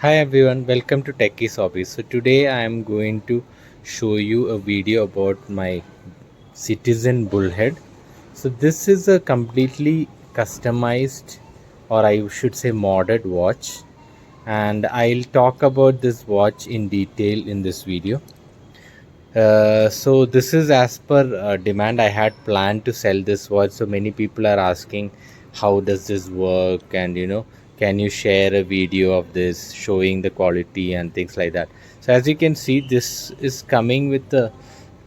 Hi everyone, welcome to Techies Hobbies. So today I am going to show you a video about my Citizen Bullhead. So this is a completely customized, or I should say modded watch, and I'll talk about this watch in detail in this video. So this is as per demand. I had planned to sell this watch. So many people are asking, how does this work? And can you share a video of this showing the quality and things like that? So as you can see, this is coming with a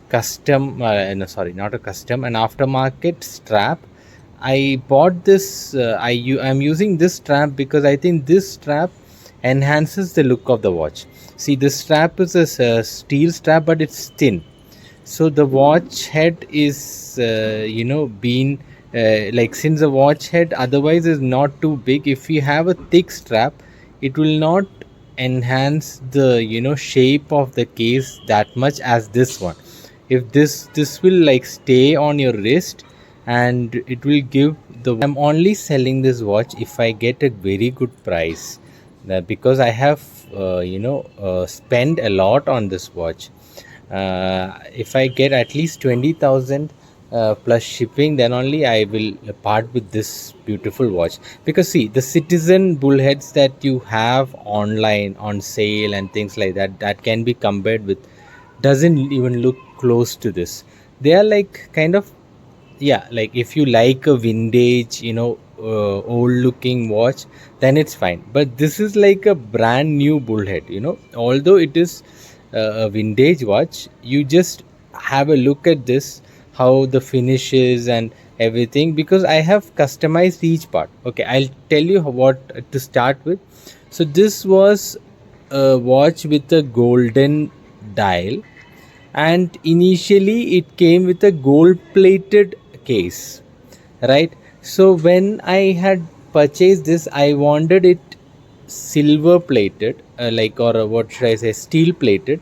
custom. No, sorry, not a custom, an aftermarket strap. I bought this. I'm using this strap because I think this strap enhances the look of the watch. See, this strap is a steel strap, but it's thin. So the watch head is, been like, since the watch head otherwise is not too big, if you have a thick strap, it will not enhance the shape of the case that much as this one. If this will like stay on your wrist, and it will give the. I'm only selling this watch if I get a very good price, because I have spent a lot on this watch. If I get at least 20,000 plus shipping, then only I will part with this beautiful watch. Because see, the Citizen Bullheads that you have online on sale and things like that, that can be compared with, doesn't even look close to this. They are like kind of, yeah, like if you like a vintage, old looking watch, then it's fine. But this is like a brand new Bullhead. Although it is a vintage watch, you just have a look at this, how the finishes and everything, because I have customized each part. Okay, I'll tell you what to start with. So this was a watch with a golden dial, and initially it came with a gold plated case, right? So when I had purchased this, I wanted it silver plated, like, or what should I say, steel plated.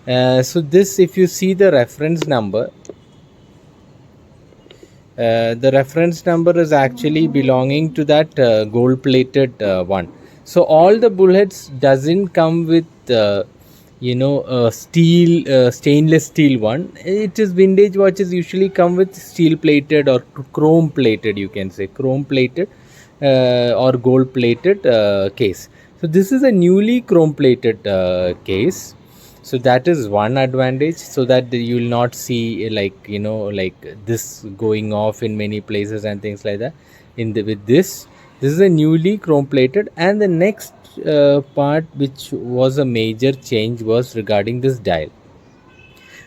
So this, if you see the reference number, the reference number is actually belonging to that gold plated one. So all the bullets doesn't come with steel, stainless steel one. It is vintage watches usually come with steel plated or chrome plated, you can say chrome plated, or gold plated case. So this is a newly chrome plated case. So that is one advantage, so that you will not see, like, like this going off in many places and things like that. With this is a newly chrome plated. And the next part, which was a major change, was regarding this dial.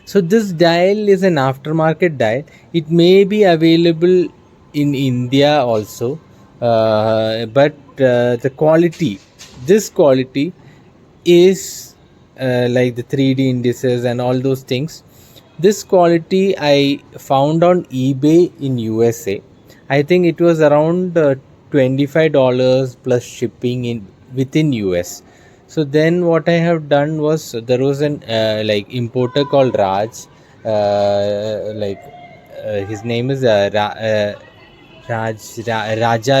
So this dial is an aftermarket dial. It may be available in India also, but the quality, this quality is like the 3D indices and all those things. This quality I found on eBay in USA. I think it was around $25 plus shipping in within US. So then what I have done was, there was an like importer called Raj, his name is Raja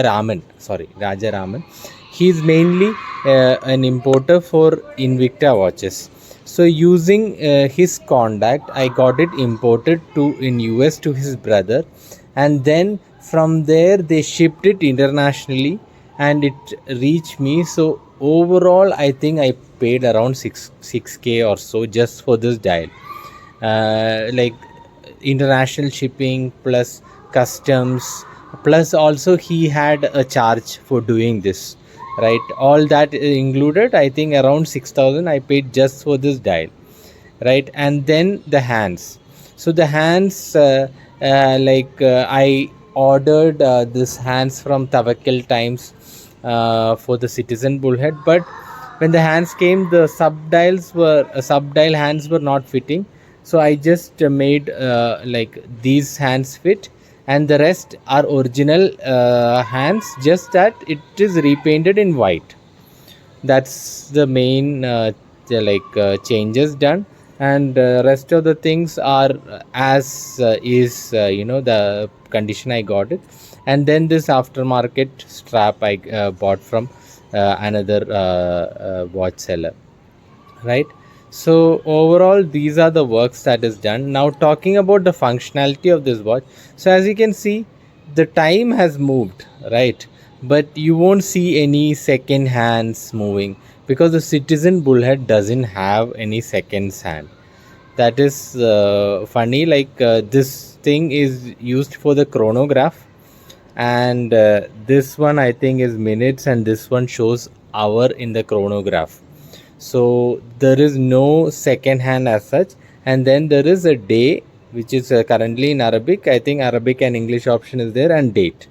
Raman. Sorry, Raja Raman. He's mainly an importer for Invicta watches. So using his contact, I got it imported to in US to his brother, and then from there they shipped it internationally, and it reached me. So overall, I think I paid around 6k or so just for this dial. Like, international shipping plus customs, plus also he had a charge for doing this, right? All that included, I think around 6,000 I paid just for this dial, right? And then the hands. So the hands, I ordered this hands from Tawakal Times for the Citizen Bullhead. But when the hands came, the subdial hands were not fitting. So I just made like these hands fit, and the rest are original hands, just that it is repainted in white. That's the main changes done. And rest of the things are as is, the condition I got it. And then this aftermarket strap I bought from another watch seller, right? So overall these are the works that is done. Now talking about the functionality of this watch, so as you can see, the time has moved, right? But you won't see any second hands moving, because the Citizen Bullhead doesn't have any seconds hand. That is funny. Like this thing is used for the chronograph, and this one I think is minutes, and this one shows hour in the chronograph. So there is no second hand as such. And then there is a day, which is currently in Arabic. I think Arabic and English option is there, and date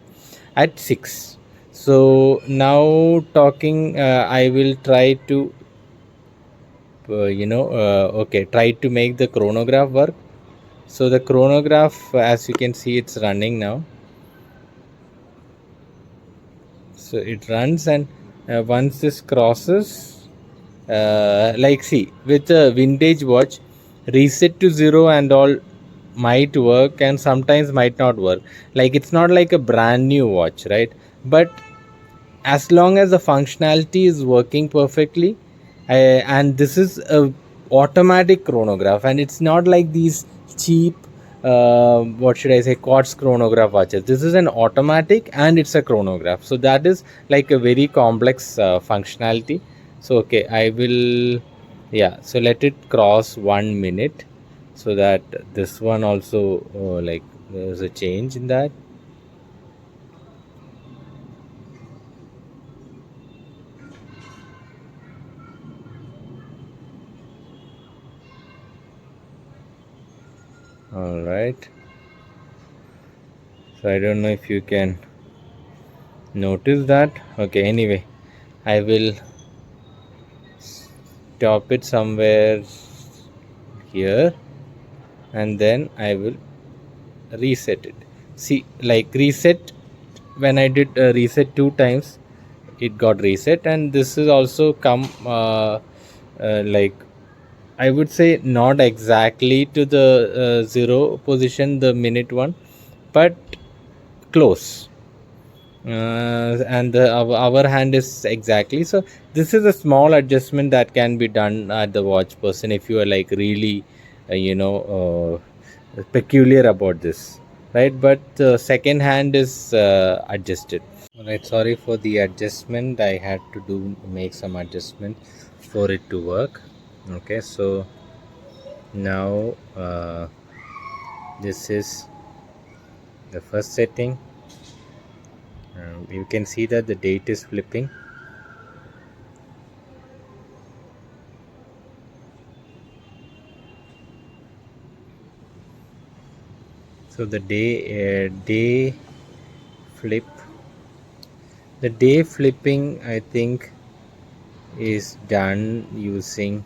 at 6. So now talking, I will try to okay, try to make the chronograph work. So the chronograph, as you can see, it's running now. So it runs, and once this crosses, like see, with a vintage watch, reset to 0 and all might work, and sometimes might not work. Like it's not like a brand new watch, right? But as long as the functionality is working perfectly, and this is a automatic chronograph, and it's not like these cheap what should I say, quartz chronograph watches. This is an automatic and it's a chronograph, so that is like a very complex functionality. So okay, I will, yeah, so let it cross 1 minute, so that this one also like there's a change in that. All right, so I don't know if you can notice that. Okay, anyway, I will stop it somewhere here, and then I will reset it. See, like reset, when I did reset 2 times, it got reset. And this is also come like I would say not exactly to the 0 position, the minute one, but close. And our hand is exactly. So this is a small adjustment that can be done at the watch person, if you are like really peculiar about this, right? But the second hand is adjusted. All right, sorry for the adjustment. I had to make some adjustment for it to work. Okay, so now this is the first setting. You can see that the date is flipping. So the day flip, the day flipping, I think, is done using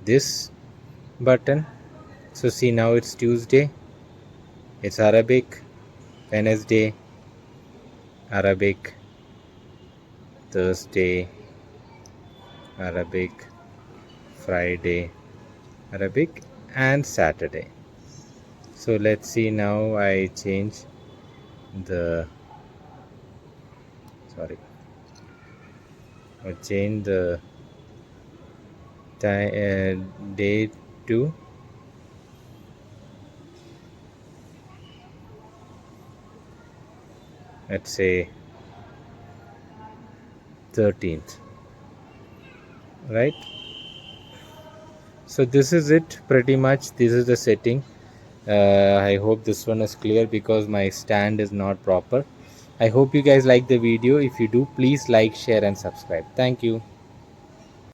this button. So see, now it's Tuesday, it's Arabic, Wednesday Arabic, Thursday Arabic, Friday Arabic, and Saturday. So let's see, now I change the I change the time, day to let's say 13th, right? So this is it pretty much. This is the setting. I hope this one is clear, because my stand is not proper. I hope you guys like the video. If you do, please like, share and subscribe. Thank you.